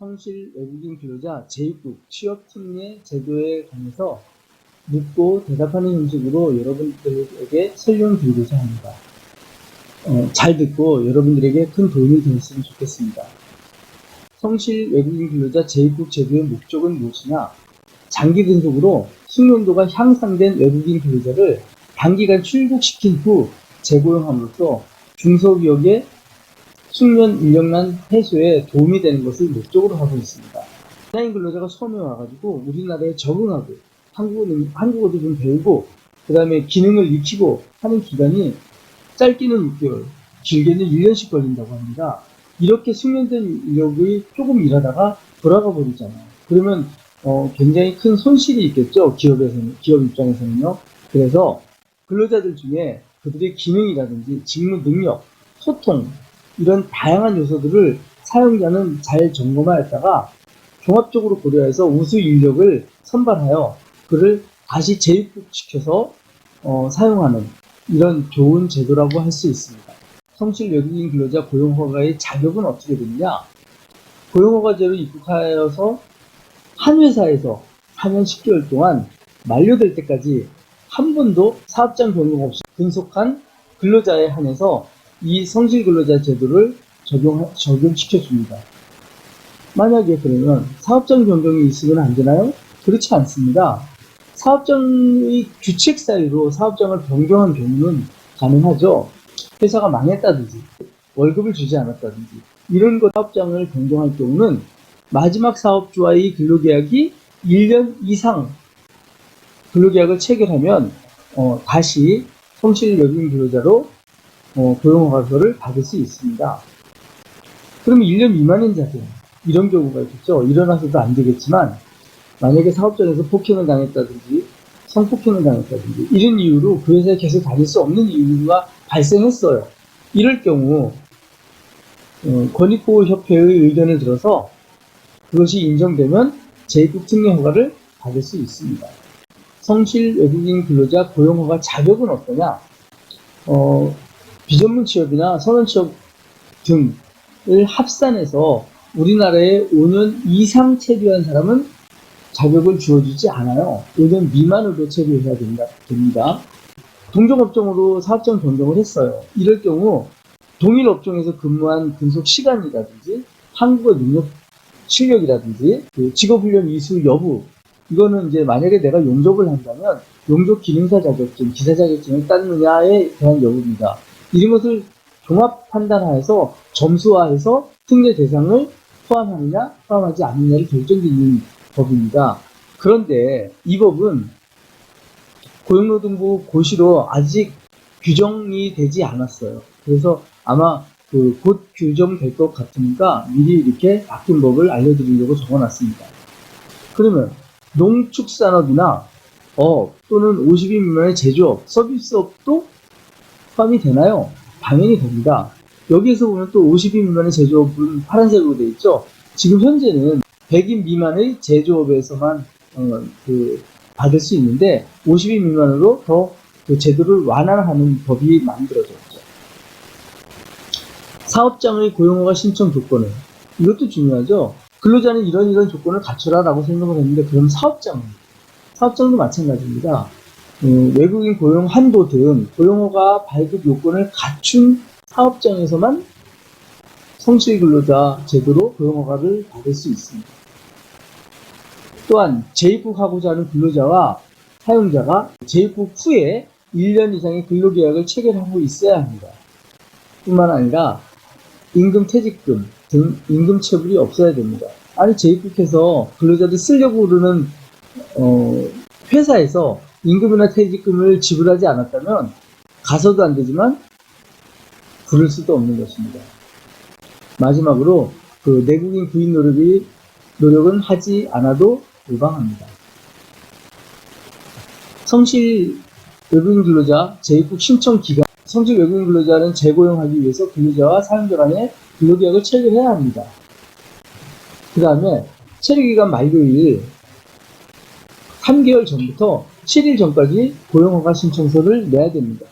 성실 외국인 근로자 재입국 취업 특례 제도에 관해서 묻고 대답하는 형식으로 여러분들에게 설명드리고자 합니다. 잘 듣고 여러분들에게 큰 도움이 되었으면 좋겠습니다. 성실 외국인 근로자 재입국 제도의 목적은 무엇이냐? 장기 근속으로 숙련도가 향상된 외국인 근로자를 단기간 출국시킨 후 재고용함으로써 중소기업의 숙련 인력난 해소에 도움이 되는 것을 목적으로 하고 있습니다. 디자인 근로자가 처음에 와가지고 우리나라에 적응하고 한국어도 좀 배우고 그 다음에 기능을 익히고 하는 기간이 짧게는 6개월, 길게는 1년씩 걸린다고 합니다. 이렇게 숙련된 인력이 조금 일하다가 돌아가 버리잖아요. 그러면 굉장히 큰 손실이 있겠죠. 기업 입장에서는요. 그래서 근로자들 중에 그들의 기능이라든지 직무 능력, 소통 이런 다양한 요소들을 사용자는 잘 점검하였다가 종합적으로 고려해서 우수 인력을 선발하여 그를 다시 재입국시켜서 사용하는 이런 좋은 제도라고 할 수 있습니다. 성실 외국인 근로자 고용허가의 자격은 어떻게 되느냐? 고용허가제로 입국하여서 한 회사에서 4년 10개월 동안 만료될 때까지 한 번도 사업장 변경 없이 근속한 근로자에 한해서 이 성실 근로자 제도를 적용시켜줍니다. 만약에 그러면 사업장 변경이 있으면 안 되나요? 그렇지 않습니다. 사업장의 규칙 사유로 사업장을 변경한 경우는 가능하죠. 회사가 망했다든지 월급을 주지 않았다든지 이런 것 사업장을 변경할 경우는 마지막 사업주와의 근로계약이 1년 이상 근로계약을 체결하면 다시 성실 외국인 근로자로 고용허가서를 받을 수 있습니다. 그럼 1년 미만인 자들 이런 경우가 있겠죠. 일어나서도 안 되겠지만 만약에 사업장에서 폭행을 당했다든지 성폭행을 당했다든지 이런 이유로 그 회사에 계속 다닐 수 없는 이유가 발생했어요. 이럴 경우 권익보호협회의 의견을 들어서 그것이 인정되면 재입국 특례 허가를 받을 수 있습니다. 성실 외국인 근로자 고용허가 자격은 어떠냐? 비전문 취업이나 선원 취업 등을 합산해서 우리나라에 5년 이상 체류한 사람은 자격을 주어주지 않아요. 5년 미만으로 체류해야 됩니다. 동종업종으로 사업장 변경을 했어요. 이럴 경우 동일 업종에서 근무한 근속 시간이라든지 한국어 능력 실력이라든지 직업훈련 이수 여부 이거는 이제 만약에 내가 용접을 한다면 용접 기능사 자격증, 기사 자격증을 따느냐에 대한 여부입니다. 이런 것을 종합 판단하여서 점수화해서 특례 대상을 포함하느냐 포함하지 않느냐를 결정짓는 법입니다. 그런데 이 법은 고용노동부 고시로 아직 규정이 되지 않았어요. 그래서 아마 곧 규정될 것 같으니까 미리 이렇게 바뀐 법을 알려드리려고 적어놨습니다. 그러면 농축산업이나 또는 50인 미만의 제조업, 서비스업도 포함이 되나요? 당연히 됩니다. 여기에서 보면 또 50인 미만의 제조업은 파란색으로 되어 있죠. 지금 현재는 100인 미만의 제조업에서만 받을 수 있는데 50인 미만으로 더 그 제도를 완화하는 법이 만들어졌죠. 사업장의 고용허가 신청 조건은 이것도 중요하죠. 근로자는 이런 조건을 갖춰라 라고 생각을 했는데 그럼 사업장도 마찬가지입니다. 외국인 고용 한도 등 고용허가 발급 요건을 갖춘 사업장에서만 성실 근로자 제도로 고용허가를 받을 수 있습니다. 또한 재입국하고자 하는 근로자와 사용자가 재입국 후에 1년 이상의 근로계약을 체결하고 있어야 합니다. 뿐만 아니라 임금 퇴직금 등 임금 체불이 없어야 됩니다. 아니 재입국해서 근로자들 쓰려고 그러는 회사에서 임금이나 퇴직금을 지불하지 않았다면 가서도 안 되지만 부를 수도 없는 것입니다. 마지막으로 내국인 구인 노력은 하지 않아도 무방합니다. 성실 외국인 근로자 재입국 신청 기간 성실 외국인 근로자는 재고용하기 위해서 근로자와 사용자 간에 근로계약을 체결해야 합니다. 그 다음에 체류기간 만료일 3개월 전부터 7일 전까지 고용허가 신청서를 내야 됩니다.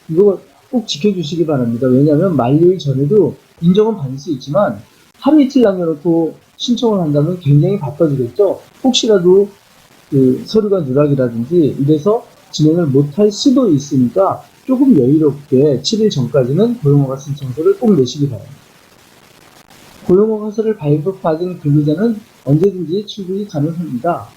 이거 꼭 지켜주시기 바랍니다. 왜냐하면 만료일 전에도 인정은 받을 수 있지만 하루 이틀 남겨놓고 신청을 한다면 굉장히 바빠지겠죠. 혹시라도 그 서류가 누락이라든지 이래서 진행을 못할 수도 있으니까 조금 여유롭게 7일 전까지는 고용허가 신청서를 꼭 내시기 바랍니다. 고용허가서를 발급받은 근로자는 언제든지 출국이 가능합니다.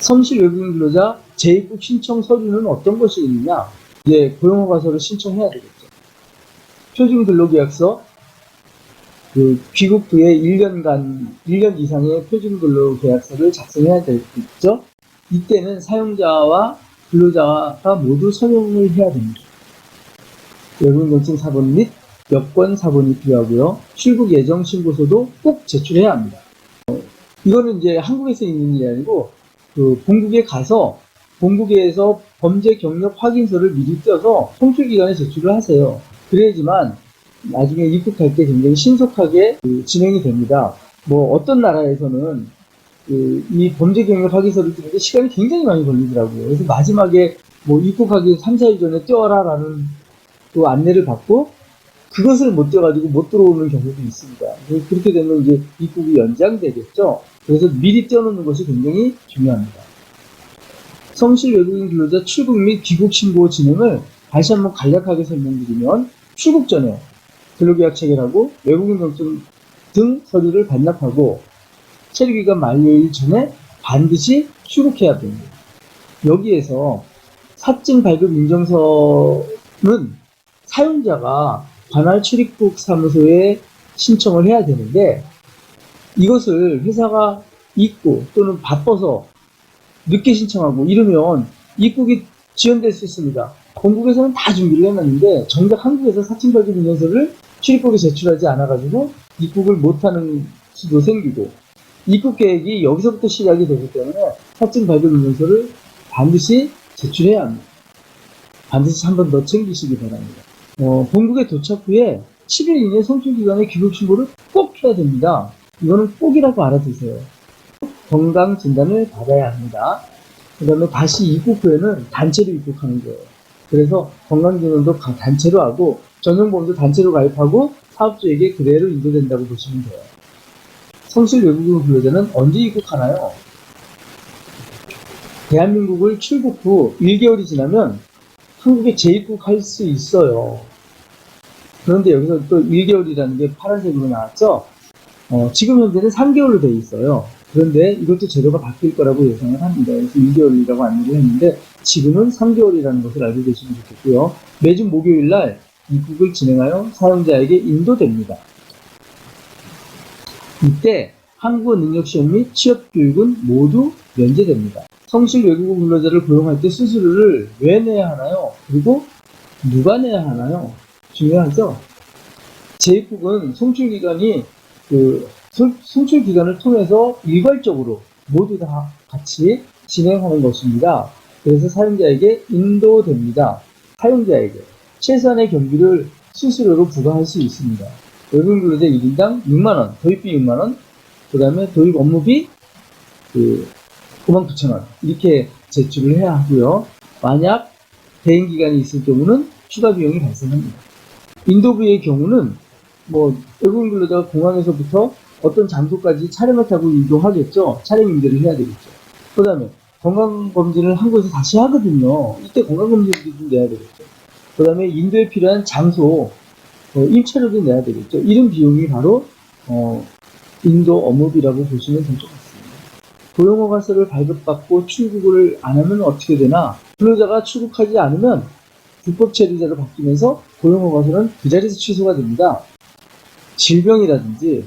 성실 외국인 근로자 재입국 신청 서류는 어떤 것이 있느냐? 이제 고용허가서를 신청해야 되겠죠. 표준근로계약서, 그 귀국 후에 1년 이상의 표준근로계약서를 작성해야 되겠죠. 이때는 사용자와 근로자가 모두 서명을 해야 됩니다. 외국인공증 사본 및 여권 사본이 필요하고요. 출국 예정 신고서도 꼭 제출해야 합니다. 이거는 이제 한국에서 있는 일이 아니고 그 본국에 가서 본국에서 범죄 경력 확인서를 미리 떼어서 송출기관에 제출을 하세요. 그래야지만 나중에 입국할 때 굉장히 신속하게 진행이 됩니다. 뭐 어떤 나라에서는 이 범죄 경력 확인서를 떼는데 시간이 굉장히 많이 걸리더라고요. 그래서 마지막에 뭐 입국하기 3, 4일 전에 떼어라라는 또 안내를 받고 그것을 못 떼어가지고 못 들어오는 경우도 있습니다. 그렇게 되면 이제 입국이 연장되겠죠. 그래서 미리 떼어놓는 것이 굉장히 중요합니다. 성실 외국인 근로자 출국 및 귀국 신고 진행을 다시 한번 간략하게 설명드리면 출국 전에 근로계약 체결하고 외국인 경증 등 서류를 반납하고 체류기간 만료일 전에 반드시 출국해야 됩니다. 여기에서 사증 발급 인정서는 사용자가 관할 출입국 사무소에 신청을 해야 되는데 이것을 회사가 잊고 또는 바빠서 늦게 신청하고 이러면 입국이 지연될 수 있습니다. 본국에서는 다 준비를 해놨는데 정작 한국에서 사증 발급 인정서를 출입국에 제출하지 않아가지고 입국을 못하는 수도 생기고 입국 계획이 여기서부터 시작이 되기 때문에 사증 발급 인정서를 반드시 제출해야 합니다. 반드시 한 번 더 챙기시기 바랍니다. 본국에 도착 후에 7일 이내 송출기관에 귀국 신고를 꼭 해야 됩니다. 이거는 꼭이라고 알아두세요. 건강 진단을 받아야 합니다. 그 다음에 다시 입국 후에는 단체로 입국하는 거예요. 그래서 건강진단도 단체로 하고 전용보험도 단체로 가입하고 사업주에게 그대로 인도된다고 보시면 돼요. 성실 외국인 근로자는 언제 입국하나요? 대한민국을 출국 후 1개월이 지나면 한국에 재입국할 수 있어요. 그런데 여기서 또 1개월이라는 게 파란색으로 나왔죠? 지금 현재는 3개월로 되어 있어요. 그런데 이것도 제도가 바뀔 거라고 예상을 합니다. 그래서 2개월이라고 안내를 했는데 지금은 3개월이라는 것을 알고 계시면 좋겠고요. 매주 목요일 날 입국을 진행하여 사용자에게 인도됩니다. 이때 한국어 능력시험 및 취업교육은 모두 면제됩니다. 성실 외국인 근로자를 고용할 때 수수료를 왜 내야 하나요? 그리고 누가 내야 하나요? 중요하죠? 재입국은 송출기관이 송출기관을 통해서 일괄적으로 모두 다 같이 진행하는 것입니다. 그래서 사용자에게 인도됩니다. 사용자에게 최소한의 경비를 수수료로 부과할 수 있습니다. 외국인 근로자 1인당 6만원, 도입비 6만원, 그 다음에 도입 업무비 59,000원 이렇게 제출을 해야 하고요. 만약 대행기간이 있을 경우는 추가 비용이 발생합니다. 인도비의 경우는 뭐 외국인 근로자가 공항에서부터 어떤 장소까지 차량을 타고 이동하겠죠. 차량 임대를 해야 되겠죠. 그 다음에 건강검진을 한국에서 다시 하거든요. 이때 건강검진도 좀 내야 되겠죠. 그 다음에 인도에 필요한 장소 임차료도 내야 되겠죠. 이런 비용이 바로 인도 업무비라고 보시면 될 것 같습니다. 고용허가서를 발급받고 출국을 안 하면 어떻게 되나? 근로자가 출국하지 않으면 불법 체류자로 바뀌면서 고용허가서는 그 자리에서 취소가 됩니다. 질병이라든지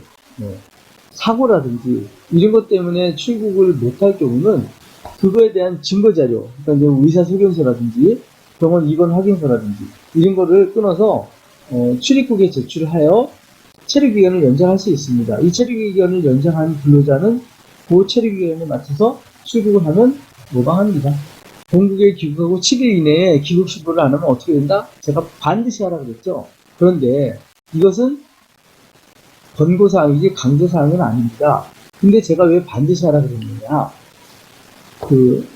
사고라든지 이런 것 때문에 출국을 못할 경우는 그거에 대한 증거자료, 그러니까 의사소견서라든지 병원 입원 확인서라든지 이런 거를 끊어서 출입국에 제출하여 체류기간을 연장할 수 있습니다. 이 체류기간을 연장한 근로자는 그 체류기간에 맞춰서 출국을 하면 무방합니다. 본국에 귀국하고 7일 이내에 귀국 신고를 안 하면 어떻게 된다? 제가 반드시 하라고 그랬죠. 그런데 이것은 권고사항이지 강제사항은 아닙니다. 근데 제가 왜 반드시 하라고 그랬느냐?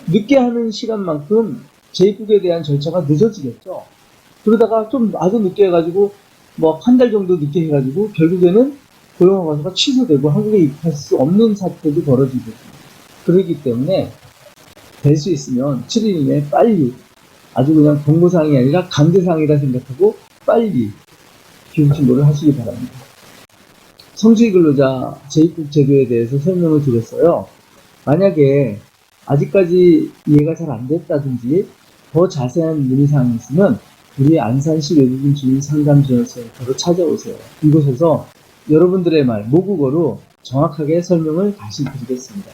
늦게 하는 시간만큼 재입국에 대한 절차가 늦어지겠죠. 그러다가 좀 아주 늦게 해가지고 뭐 한 달 정도 늦게 해가지고 결국에는 고용허가서가 취소되고 한국에 입국할 수 없는 사태도 벌어지고 그러기 때문에 될 수 있으면 7일 이내에 빨리 아주 그냥 공고사항이 아니라 강제사항이라 생각하고 빨리 귀국신고를 하시기 바랍니다. 성수기 근로자 재입국 제도에 대해서 설명을 드렸어요. 만약에 아직까지 이해가 잘 안 됐다든지 더 자세한 문의사항이 있으면 우리 안산시 외국인 주민 상담지원센터로 찾아오세요. 이곳에서 여러분들의 말, 모국어로 정확하게 설명을 다시 드리겠습니다.